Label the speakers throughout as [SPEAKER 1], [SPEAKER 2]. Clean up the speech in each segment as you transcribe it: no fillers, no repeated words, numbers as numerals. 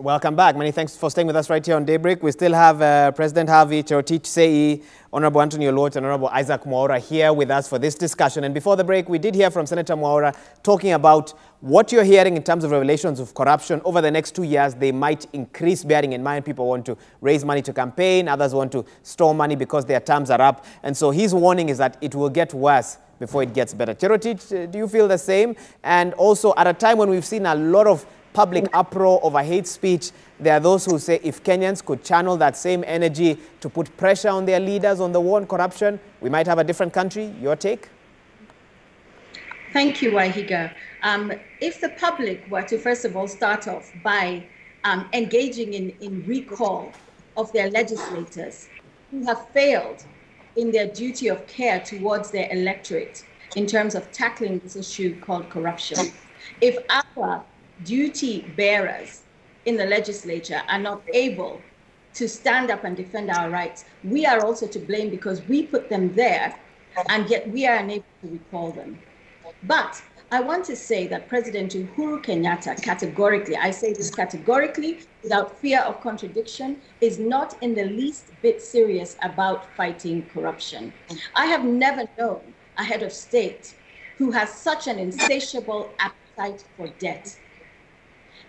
[SPEAKER 1] Welcome back. Many thanks for staying with us right here on Daybreak. We still have President Harvey Cherotich Sei, Honorable Anthony Oloch, and Honorable Isaac Mwaura here with us for this discussion. And before the break, we did hear from Senator Mwaura talking about what you're hearing in terms of revelations of corruption. Over the next 2 years, they might increase, bearing in mind people want to raise money to campaign, others want to store money because their terms are up. And so his warning is that it will get worse before it gets better. Cherotich, do you feel the same? And also, at a time when we've seen a lot of public uproar over hate speech, there are those who say if Kenyans could channel that same energy to put pressure on their leaders on the war on corruption, we might have a different country. Your take?
[SPEAKER 2] Thank you, Wahiga. If the public were to, first of all, start off by engaging in recall of their legislators who have failed in their duty of care towards their electorate in terms of tackling this issue called corruption, if our duty bearers in the legislature are not able to stand up and defend our rights, we are also to blame because we put them there and yet we are unable to recall them. But I want to say that President Uhuru Kenyatta categorically, I say this categorically without fear of contradiction, is not in the least bit serious about fighting corruption. I have never known a head of state who has such an insatiable appetite for debt.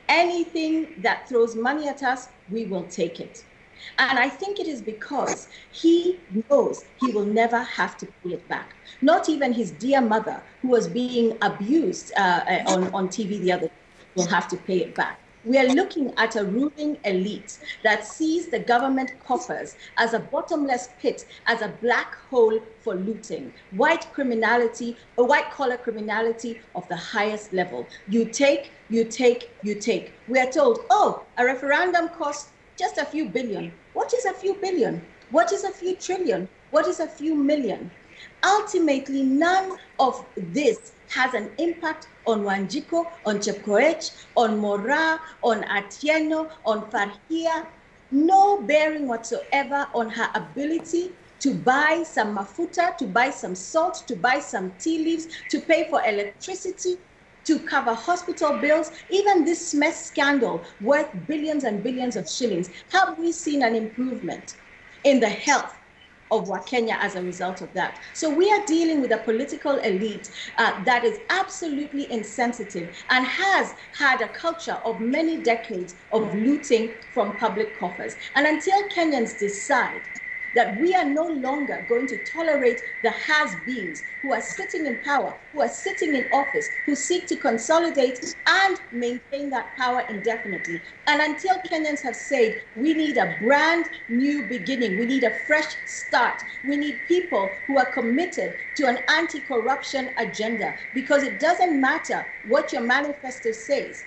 [SPEAKER 2] Anything that throws money at us, we will take it. And I think it is because he knows he will never have to pay it back. Not even his dear mother, who was being abused on TV the other day, will have to pay it back. We are looking at a ruling elite that sees the government coffers as a bottomless pit, as a black hole for looting. White criminality, a white-collar criminality of the highest level. You take, you take, you take. We are told, oh, a referendum costs just a few billion. What is a few billion? What is a few trillion? What is a few million? Ultimately, none of this has an impact on Wanjiko, on Chepkoech, on Mora, on Atieno, on Farhia. No bearing whatsoever on her ability to buy some mafuta, to buy some salt, to buy some tea leaves, to pay for electricity, to cover hospital bills. Even this mess scandal worth billions and billions of shillings. Have we seen an improvement in the health of Kenya as a result of that? So we are dealing with a political elite that is absolutely insensitive and has had a culture of many decades of looting from public coffers. And until Kenyans decide that we are no longer going to tolerate the has-beens who are sitting in power, who are sitting in office, who seek to consolidate and maintain that power indefinitely. And until Kenyans have said, we need a brand new beginning, we need a fresh start, we need people who are committed to an anti-corruption agenda, because it doesn't matter what your manifesto says.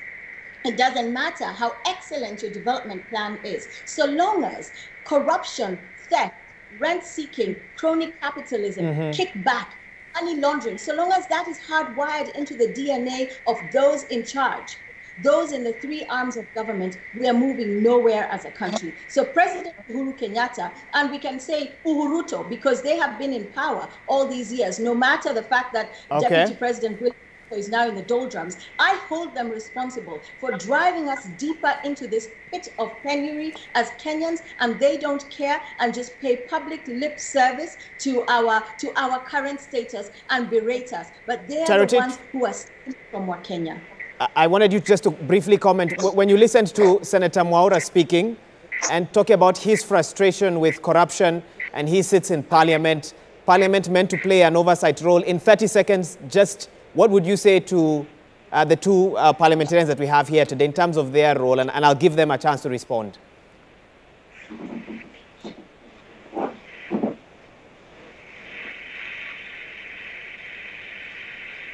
[SPEAKER 2] It doesn't matter how excellent your development plan is. So long as corruption, theft, rent-seeking, crony capitalism, kickback, money laundering, so long as that is hardwired into the DNA of those in charge, those in the three arms of government, we are moving nowhere as a country. So President Uhuru Kenyatta, and we can say Uhuruto, because they have been in power all these years, no matter the fact that Deputy President William is now in the doldrums, I hold them responsible for driving us deeper into this pit of penury as Kenyans, and they don't care and just pay public lip service to our current status and berate us. But they are the ones who are stealing from Kenya.
[SPEAKER 1] I wanted you just to briefly comment. When you listened to Senator Mwaura speaking and talking about his frustration with corruption, and he sits in Parliament meant to play an oversight role. In 30 seconds, just what would you say to the two parliamentarians that we have here today in terms of their role? And I'll give them a chance to respond.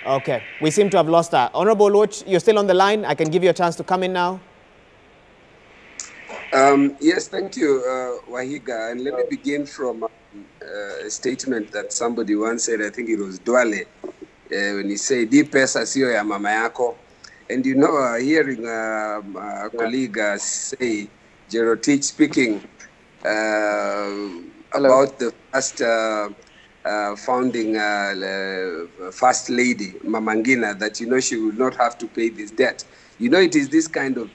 [SPEAKER 1] Okay, we seem to have lost her. Honorable Oloch, you're still on the line. I can give you a chance to come in now.
[SPEAKER 3] Yes, thank you, Wahiga. And let me begin from a statement that somebody once said, I think it was Dwale, when he said, "Di pesa sio ya mama yako." And you know, hearing a colleague say, Cherotich speaking about the first founding First Lady, Mama Ngina, that, she will not have to pay this debt. It is this kind of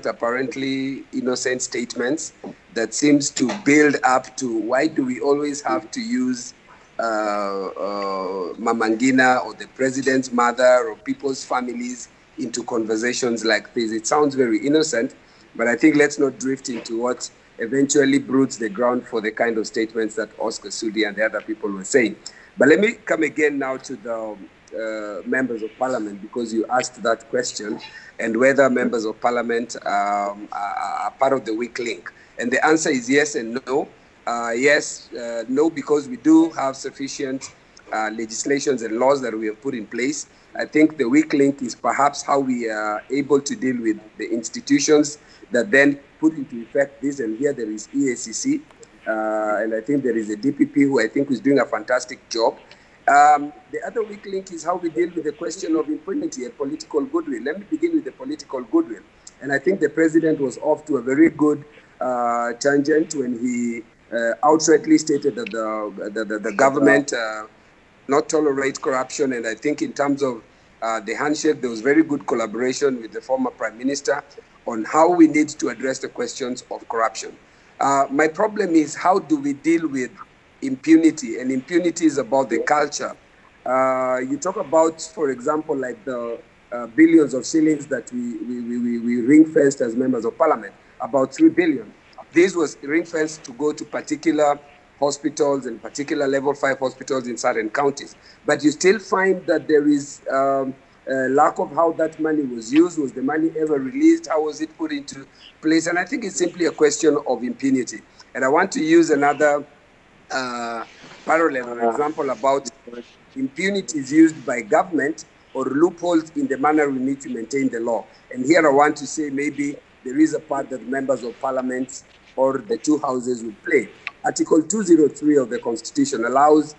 [SPEAKER 3] apparently innocent statements that seems to build up to why do we always have to use Mama Ngina or the president's mother or people's families into conversations like this. It sounds very innocent, but I think let's not drift into what eventually broods the ground for the kind of statements that Oscar Sudi and the other people were saying. But let me come again now to the members of parliament, because you asked that question, and whether members of parliament are part of the weak link. And the answer is yes and no. Yes, no, because we do have sufficient legislations and laws that we have put in place. I think the weak link is perhaps how we are able to deal with the institutions that then put into effect this. And here there is EACC, and I think there is a DPP who I think is doing a fantastic job. The other weak link is how we deal with the question of impunity and political goodwill. Let me begin with the political goodwill. And I think the president was off to a very good tangent when he outrightly stated that the government not tolerate corruption. And I think in terms of the handshake, there was very good collaboration with the former prime minister on how we need to address the questions of corruption. My problem is, how do we deal with impunity? And impunity is about the culture. You talk about, for example, like the billions of shillings that we ring-fenced as members of parliament, about 3 billion. This was ring-fenced to go to particular hospitals and particular level 5 hospitals in certain counties. But you still find that there is a lack of how that money was used. Was the money ever released? How was it put into place? And I think it's simply a question of impunity. And I want to use another parallel, an example about impunity is used by government or loopholes in the manner we need to maintain the law. And here I want to say maybe there is a part that members of parliament or the two houses would play. Article 203 of the Constitution allows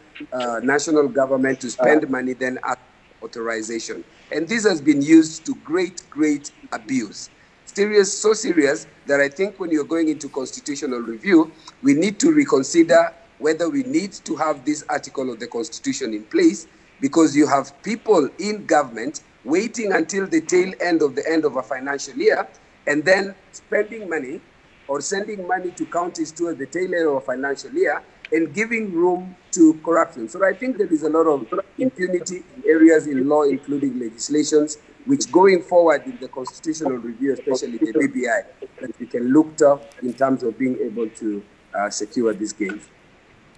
[SPEAKER 3] national government to spend money, then ask authorization. And this has been used to great abuse. So serious that I think when you're going into constitutional review, we need to reconsider whether we need to have this article of the Constitution in place, because you have people in government waiting until the tail end of a financial year and then spending money or sending money to counties towards the tail end of a financial year and giving room to corruption. So I think there is a lot of impunity in areas in law, including legislations, which going forward in the constitutional review, especially the BBI, that we can look to in terms of being able to secure these gains.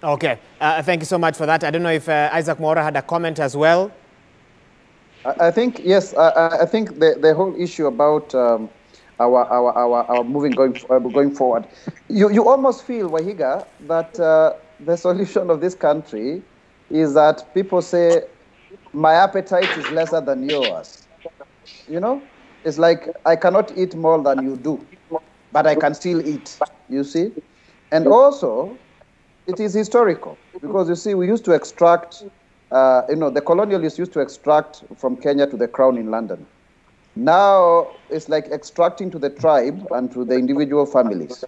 [SPEAKER 1] Okay, thank you so much for that. I don't know if Isaac Mwaura had a comment as well.
[SPEAKER 4] I think, yes, I think the whole issue about our moving going forward, you almost feel, Wahiga, that the solution of this country is that people say, my appetite is lesser than yours. It's like, I cannot eat more than you do, but I can still eat, you see? And also, it is historical, because you see, we used to extract, the colonialists used to extract from Kenya to the crown in London. Now, it's like extracting to the tribe and to the individual families.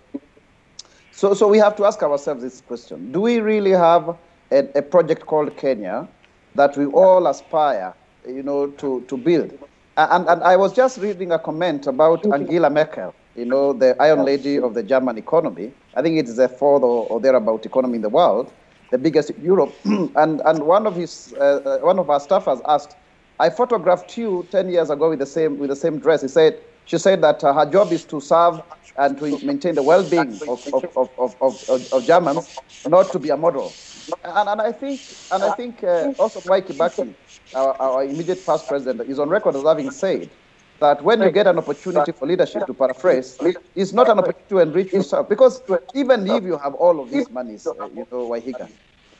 [SPEAKER 4] So we have to ask ourselves this question. Do we really have a project called Kenya that we all aspire, to build? And I was just reading a comment about Angela Merkel, the Iron Lady of the German economy. I think it is the fourth or thereabout economy in the world, the biggest in Europe. and one of our staffers asked, I photographed you 10 years ago with the same dress. She said that her job is to serve and to maintain the well-being of Germans, not to be a model. And I think also Mwai Kibaki, our immediate past president, is on record as having said that when you get an opportunity for leadership, to paraphrase, it's not an opportunity to enrich yourself. Because even if you have all of these monies, Wahiga,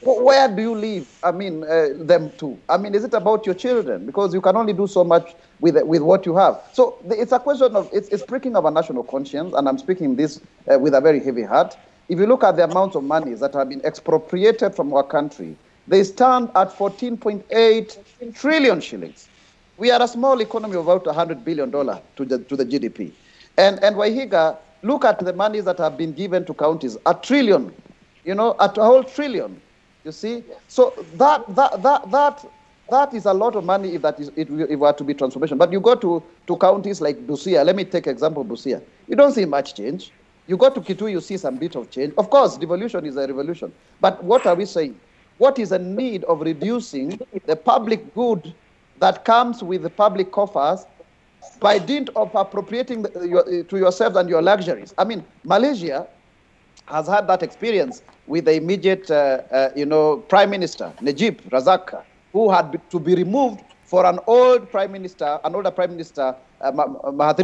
[SPEAKER 4] where do you leave, them to? Is it about your children? Because you can only do so much with what you have. So it's a question of, it's pricking of a national conscience, and I'm speaking this with a very heavy heart. If you look at the amounts of monies that have been expropriated from our country, they stand at 14.8 trillion shillings. We are a small economy of about $100 billion to the GDP. And Wahiga, look at the monies that have been given to counties, $1 trillion, at a whole trillion. You see, so that is a lot of money if it were to be transformation. But you go to counties like Busia. Let me take example Busia. You don't see much change. You go to Kitui, you see some bit of change. Of course, devolution is a revolution. But what are we saying? What is the need of reducing the public good that comes with the public coffers by dint of appropriating to yourselves and your luxuries? I mean, Malaysia has had that experience with the immediate, Prime Minister, Najib Razak, who had to be removed for an older Prime Minister, Mahathir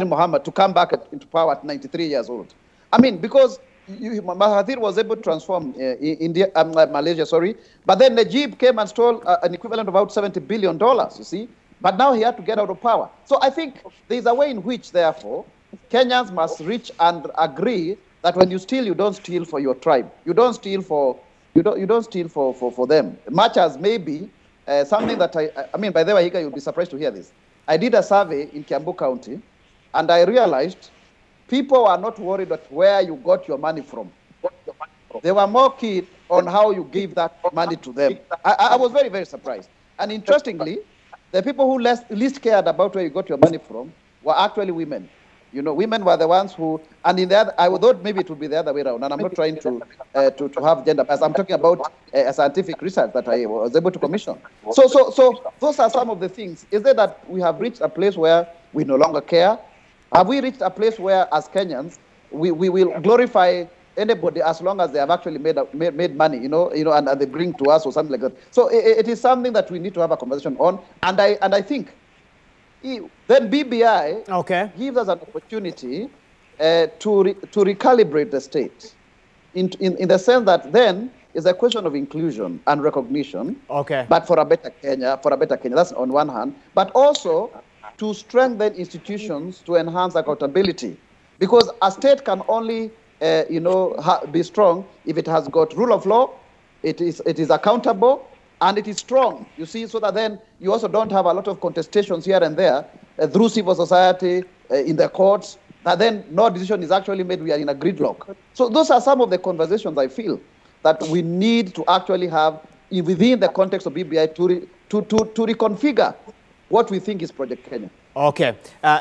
[SPEAKER 4] Mohamad, to come back into power at 93 years old. I mean, because Mahathir was able to transform Malaysia, but then Najib came and stole an equivalent of about $70 billion, you see. But now he had to get out of power. So I think there's a way in which, therefore, Kenyans must reach and agree that when you steal, you don't steal for your tribe. You don't steal for them. Much as maybe something that I mean, by the way, Hika, you'll be surprised to hear this. I did a survey in Kiambu County, and I realized people are not worried about where you got your money from. They were more keen on how you give that money to them. I was very, very surprised. And interestingly, the people who least cared about where you got your money from were actually women. You know, women were the ones who, and in the other, I thought maybe it would be the other way around. And I'm not trying to have gender bias. I'm talking about a scientific research that I was able to commission. So those are some of the things. Is it that we have reached a place where we no longer care? Have we reached a place where, as Kenyans, we will glorify anybody as long as they have actually made money, and they bring to us or something like that? So it is something that we need to have a conversation on. And I think then BBI gives us an opportunity to recalibrate the state in the sense that then it's a question of inclusion and recognition. But for a better Kenya, that's on one hand, but also to strengthen institutions to enhance accountability, because a state can only be strong if it has got rule of law, it is accountable, and it is strong, you see, so that then you also don't have a lot of contestations here and there through civil society, in the courts, that then no decision is actually made, we are in a gridlock. So those are some of the conversations I feel that we need to actually have within the context of BBI to reconfigure what we think is Project Kenya.
[SPEAKER 1] Okay.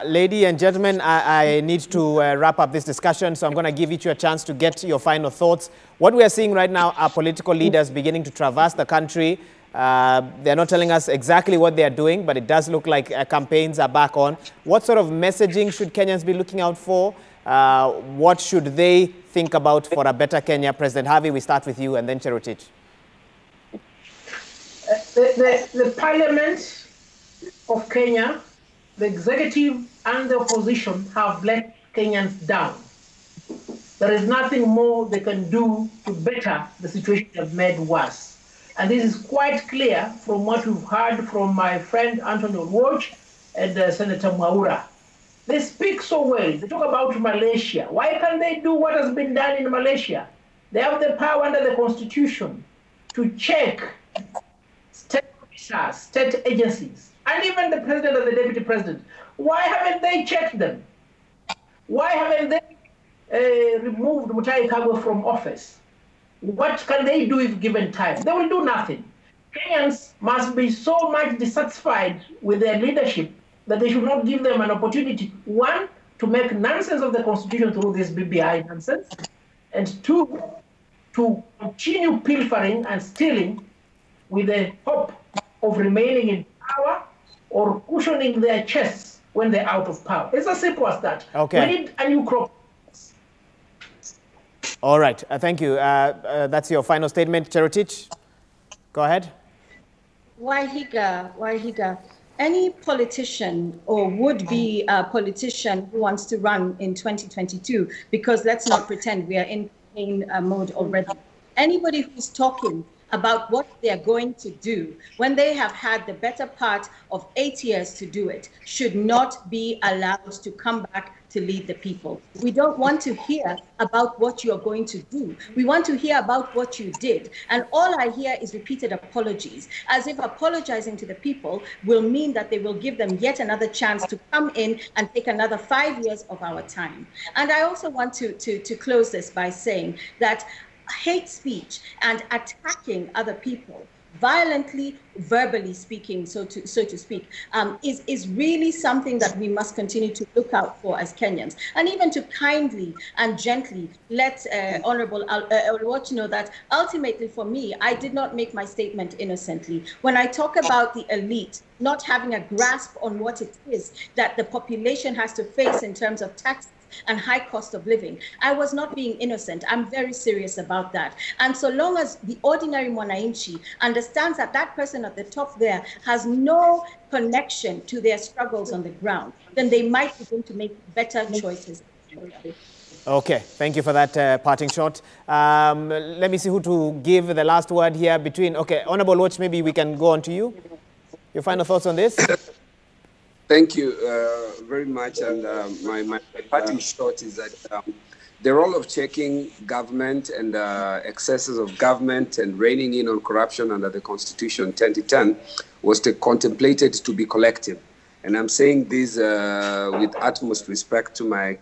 [SPEAKER 1] Ladies and gentlemen, I need to wrap up this discussion, so I'm going to give each you a chance to get your final thoughts. What we are seeing right now are political leaders beginning to traverse the country. They're not telling us exactly what they're doing, but it does look like campaigns are back on. What sort of messaging should Kenyans be looking out for? What should they think about for a better Kenya? President Harvey, we start with you, and then Cherotich.
[SPEAKER 5] The Parliament of Kenya, the executive and the opposition have let Kenyans down. There is nothing more they can do to better the situation they've made worse. And this is quite clear from what we've heard from my friend Anthony Olwoch and Senator Mwaura. They speak so well. They talk about Malaysia. Why can't they do what has been done in Malaysia? They have the power under the constitution to check state officers, state agencies, and even the president and the deputy president. Why haven't they checked them? Why haven't they removed Mutahi Kagwe from office? What can they do if given time? They will do nothing. Kenyans must be so much dissatisfied with their leadership that they should not give them an opportunity, one, to make nonsense of the constitution through this BBI nonsense, and two, to continue pilfering and stealing with the hope of remaining in power or cushioning their chests when they're out of power. It's as simple as that.
[SPEAKER 1] Okay.
[SPEAKER 5] We need a new crop.
[SPEAKER 1] All right. Thank you. That's your final statement. Cherotich, go ahead.
[SPEAKER 2] Wahiga, any politician or would-be politician who wants to run in 2022, because let's not pretend we are in campaign mode already, anybody who's talking about what they're going to do when they have had the better part of 8 years to do it should not be allowed to come back to lead the people. We don't want to hear about what you're going to do. We want to hear about what you did. And all I hear is repeated apologies, as if apologizing to the people will mean that they will give them yet another chance to come in and take another 5 years of our time. And I also want to close this by saying that hate speech and attacking other people, violently, verbally speaking, so to speak, is really something that we must continue to look out for as Kenyans, and even to kindly and gently let Honorable Oluoch know that ultimately for me, I did not make my statement innocently. When I talk about the elite not having a grasp on what it is that the population has to face in terms of taxes and high cost of living, I was not being innocent. I'm very serious about that. And so long as the ordinary Mwananchi understands that that person at the top there has no connection to their struggles on the ground, then they might begin to make better choices.
[SPEAKER 1] Okay, thank you for that parting shot. Let me see who to give the last word here between. Okay, Honorable Watch, maybe we can go on to you. Your final thoughts on this?
[SPEAKER 3] Thank you very much. And my parting shot is that the role of checking government and excesses of government and reining in on corruption under the Constitution 2010 was contemplated to be collective. And I'm saying this with utmost respect to my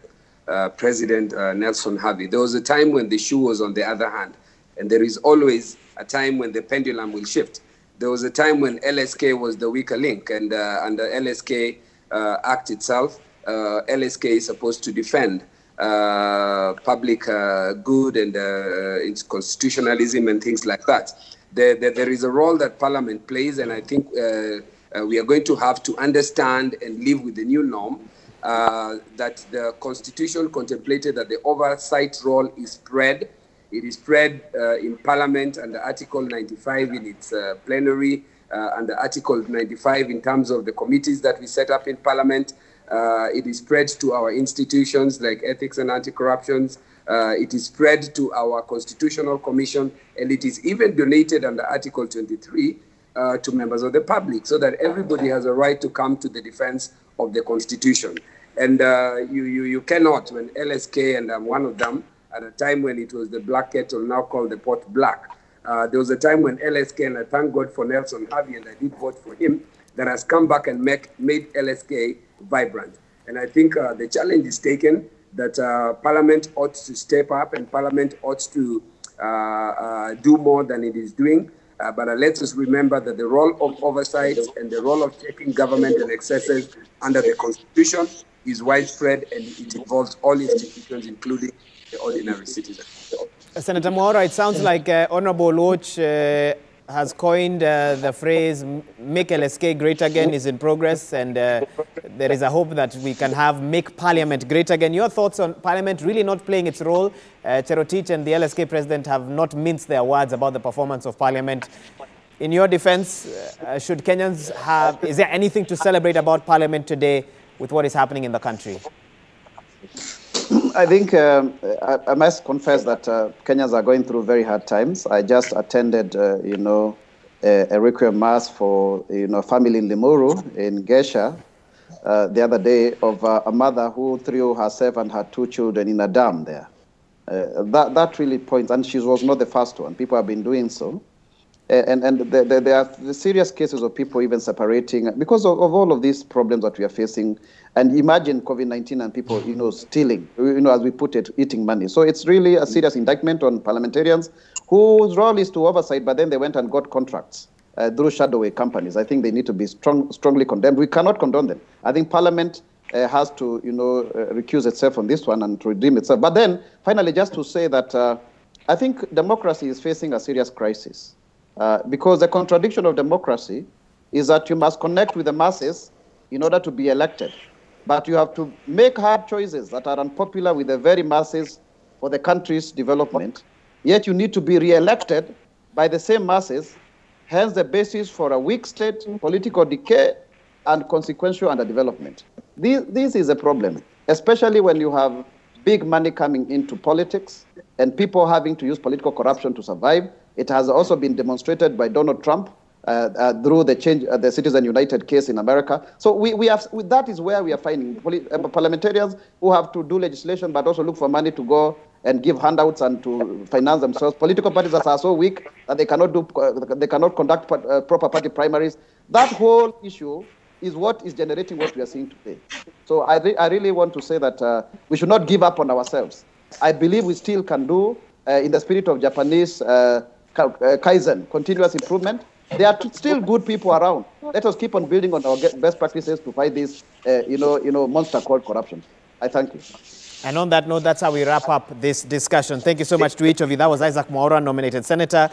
[SPEAKER 3] President Nelson Havi. There was a time when the shoe was on the other hand, and there is always a time when the pendulum will shift. There was a time when LSK was the weaker link, and under LSK Act itself, LSK is supposed to defend public good and its constitutionalism and things like that. There is a role that Parliament plays, and I think we are going to have to understand and live with the new norm that the Constitution contemplated that the oversight role is spread. It is spread in Parliament under Article 95 in its plenary, under Article 95 in terms of the committees that we set up in Parliament. It is spread to our institutions like Ethics and Anti-Corruptions. It is spread to our Constitutional Commission, and it is even donated under Article 23 to members of the public, so that everybody has a right to come to the defense of the Constitution. And you cannot, when LSK, and I'm one of them, at a time when it was the black kettle, now called the pot black. There was a time when LSK, and I thank God for Nelson Havi, and I did vote for him, that has come back and made LSK vibrant. And I think the challenge is taken, that Parliament ought to step up, and Parliament ought to do more than it is doing. But let us remember that the role of oversight and the role of checking government and excesses under the Constitution is widespread, and it involves all institutions, including the ordinary citizen.
[SPEAKER 1] Senator Mwaura, it sounds like Honorable Loach has coined the phrase "Make LSK Great Again" is in progress, and there is a hope that we can have "Make Parliament Great Again." Your thoughts on Parliament really not playing its role? Cherotich and the LSK president have not minced their words about the performance of Parliament. In your defense, should Kenyans have, is there anything to celebrate about Parliament today with what is happening in the country?
[SPEAKER 4] I think I must confess that Kenyans are going through very hard times. I just attended, a requiem mass for, a family in Limuru, in Gesha, the other day, of a mother who threw herself and her 2 children in a dam there. That really points, and she was not the first one. People have been doing so. And there are serious cases of people even separating because of all of these problems that we are facing. And imagine COVID-19 and people, stealing, as we put it, eating money. So it's really a serious indictment on parliamentarians whose role is to oversight, but then they went and got contracts through shadowy companies. I think they need to be strongly condemned. We cannot condone them. I think Parliament has to, recuse itself on this one and to redeem itself. But then, finally, just to say that I think democracy is facing a serious crisis. Because the contradiction of democracy is that you must connect with the masses in order to be elected. But you have to make hard choices that are unpopular with the very masses for the country's development. Yet you need to be re-elected by the same masses, hence the basis for a weak state, political decay, and consequential underdevelopment. This is a problem, especially when you have big money coming into politics and people having to use political corruption to survive. It has also been demonstrated by Donald Trump through the Citizen United case in America. So that is where we are finding parliamentarians who have to do legislation, but also look for money to go and give handouts and to finance themselves. Political parties that are so weak that they cannot conduct proper party primaries. That whole issue is what is generating what we are seeing today. So I really want to say that we should not give up on ourselves. I believe we still can do in the spirit of Japanese Kaizen, continuous improvement. There are still good people around. Let us keep on building on our best practices to fight this, monster called corruption. I thank you.
[SPEAKER 1] And on that note, that's how we wrap up this discussion. Thank you so much to each of you. That was Isaac Mwaura, nominated senator.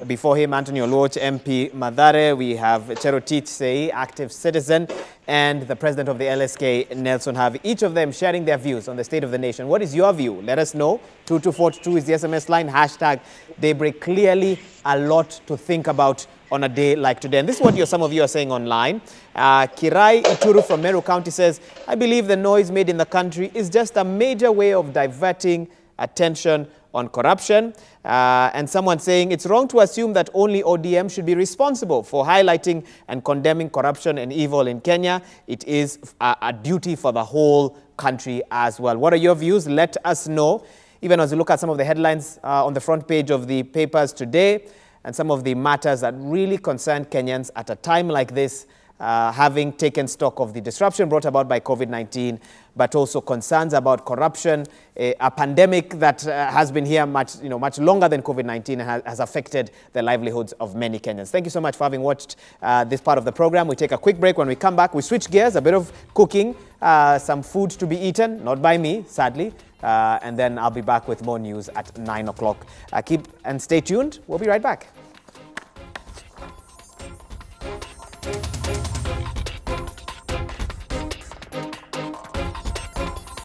[SPEAKER 1] Before him, Anthony Oluoch, MP Mathare. We have Cherotich Sei, active citizen, and the president of the LSK, Nelson Havi. Each of them sharing their views on the state of the nation. What is your view? Let us know. 22422 is the SMS line. Hashtag Daybreak. Clearly, a lot to think about on a day like today. And this is what some of you are saying online. Kirai Ituru from Meru County says, I believe the noise made in the country is just a major way of diverting attention on corruption. And someone saying it's wrong to assume that only ODM should be responsible for highlighting and condemning corruption and evil in Kenya. It is a duty for the whole country as well. What are your views? Let us know. Even as we look at some of the headlines on the front page of the papers today, and some of the matters that really concern Kenyans at a time like this, having taken stock of the disruption brought about by COVID-19, but also concerns about corruption, a pandemic that has been here much longer than COVID-19 and has affected the livelihoods of many Kenyans. Thank you so much for having watched this part of the program. We take a quick break. When we come back, we switch gears, a bit of cooking, some food to be eaten, not by me, sadly. And then I'll be back with more news at 9 o'clock. Keep and stay tuned. We'll be right back.